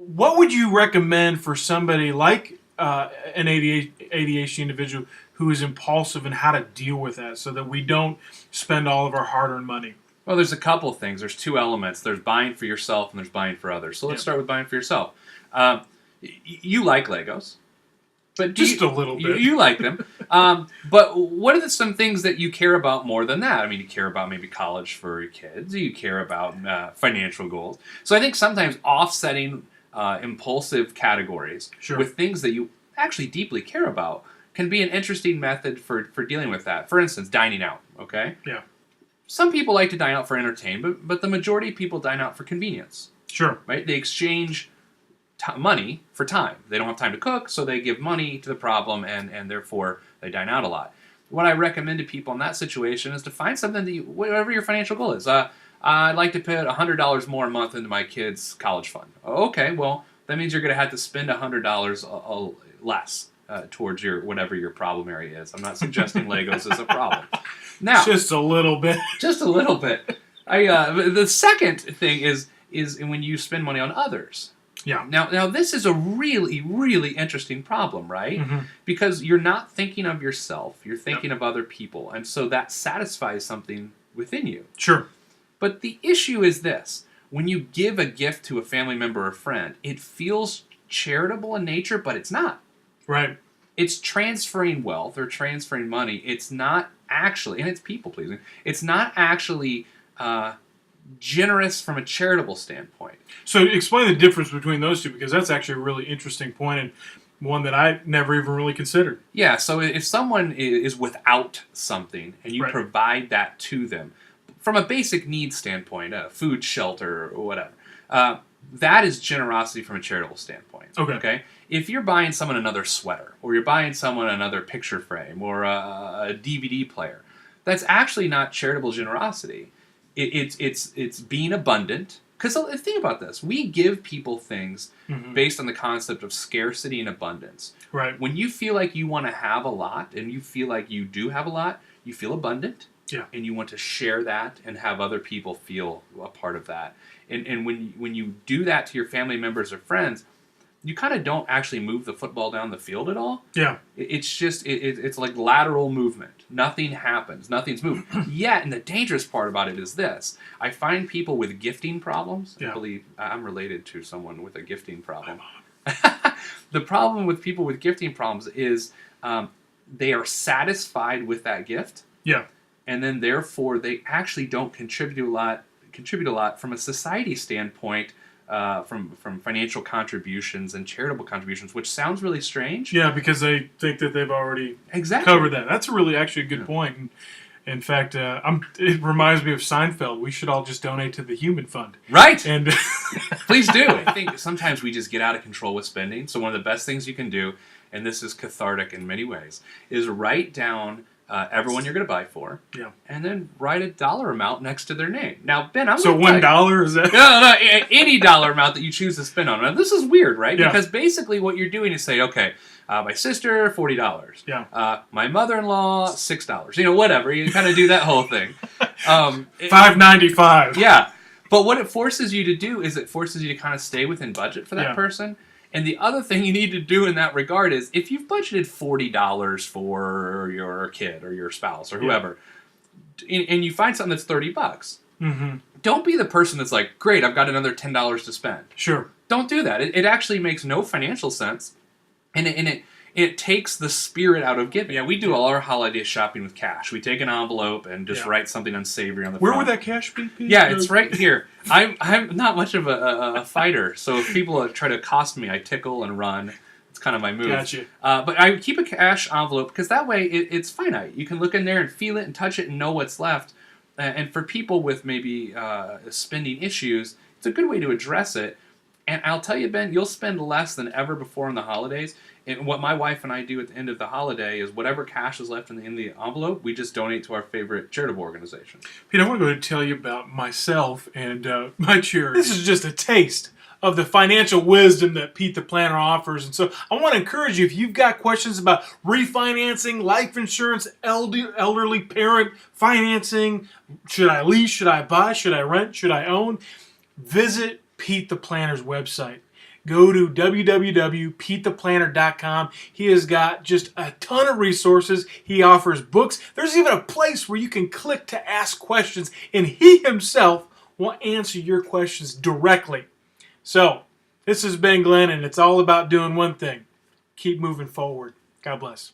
what would you recommend for somebody like an ADHD individual who is impulsive and how to deal with that so that we don't spend all of our hard-earned money? Well, there's a couple of things. There's two elements. There's buying for yourself and there's buying for others. So let's start with buying for yourself. You like Legos. But just a little bit. You like them. But what are some things that you care about more than that? I mean, you care about maybe college for your kids. You care about financial goals. So I think sometimes offsetting impulsive categories with things that you actually deeply care about can be an interesting method for dealing with that. For instance, dining out, okay? Yeah. Some people like to dine out for entertainment, but the majority of people dine out for convenience. Sure. Right? They exchange money for time. They don't have time to cook, so they give money to the problem, and therefore they dine out a lot. What I recommend to people in that situation is to find something that whatever your financial goal is. I'd like to put $100 more a month into my kids' college fund. Okay, well, that means you're going to have to spend $100 less towards whatever your problem area is. I'm not suggesting Legos is a problem. Now, just a little bit. Just a little bit. The second thing is when you spend money on others. Yeah. Now this is a really, really interesting problem, right? Mm-hmm. Because you're not thinking of yourself, you're thinking of other people, and so that satisfies something within you. Sure. But the issue is this: when you give a gift to a family member or friend, it feels charitable in nature, but it's not. Right. It's transferring wealth or transferring money. It's not actually, and it's people pleasing. It's not actually generous from a charitable standpoint. So explain the difference between those two, because that's actually a really interesting point and one that I never even really considered. Yeah, so if someone is without something and you provide that to them, from a basic needs standpoint, food, shelter, or whatever, that is generosity from a charitable standpoint. Okay? If you're buying someone another sweater, or you're buying someone another picture frame, or a DVD player, that's actually not charitable generosity. It's being abundant. Because think about this. We give people things based on the concept of scarcity and abundance. Right. When you feel like you want to have a lot, and you feel like you do have a lot, you feel abundant. Yeah. And you want to share that and have other people feel a part of that. And when you do that to your family members or friends, you kind of don't actually move the football down the field at all. Yeah. It's just, it's like lateral movement. Nothing happens. Nothing's moving. Yet, and the dangerous part about it is this. I find people with gifting problems. Yeah. I believe I'm related to someone with a gifting problem. The problem with people with gifting problems is they are satisfied with that gift. Yeah. And then therefore they actually don't contribute a lot from a society standpoint, from financial contributions and charitable contributions, which sounds really strange. Yeah, because they think that they've already exactly covered that. That's really actually a good point. And in fact, it reminds me of Seinfeld. We should all just donate to the Human Fund. Right. And please do. I think sometimes we just get out of control with spending. So one of the best things you can do, and this is cathartic in many ways, is write down everyone you're going to buy for, and then write a dollar amount next to their name. Now, Ben, so $1 is that? No, any dollar amount that you choose to spend on. Now, this is weird, right? Yeah. Because basically what you're doing is say, okay, my sister, $40. Yeah. My mother-in-law, $6. You know, whatever. You kind of do that whole thing. $5.95. Yeah. But what it forces you to do is it forces you to kind of stay within budget for that person. And the other thing you need to do in that regard is if you've budgeted $40 for your kid or your spouse or whoever, and you find something that's $30, don't be the person that's like, great, I've got another $10 to spend. Sure. Don't do that. It actually makes no financial sense, and it takes the spirit out of giving. Yeah, we do all our holiday shopping with cash. We take an envelope and just write something unsavory on the front. Where would that cash be, Pete? Yeah, it's right here. I'm not much of a fighter, so if people try to accost me, I tickle and run. It's kind of my move. Gotcha. But I keep a cash envelope because that way it's finite. You can look in there and feel it and touch it and know what's left. And for people with maybe spending issues, it's a good way to address it. And I'll tell you, Ben, you'll spend less than ever before in the holidays. And what my wife and I do at the end of the holiday is whatever cash is left in the envelope, we just donate to our favorite charitable organization. Pete, I want to go ahead and tell you about myself and my charity. This is just a taste of the financial wisdom that Pete the Planner offers. And so I want to encourage you, if you've got questions about refinancing, life insurance, elderly parent financing, should I lease, should I buy, should I rent, should I own, visit Pete the Planner's website. go to www.petetheplanner.com. He has got just a ton of resources. He offers books. There's even a place where you can click to ask questions, and he himself will answer your questions directly. So, this has been Glenn, and it's all about doing one thing. Keep moving forward. God bless.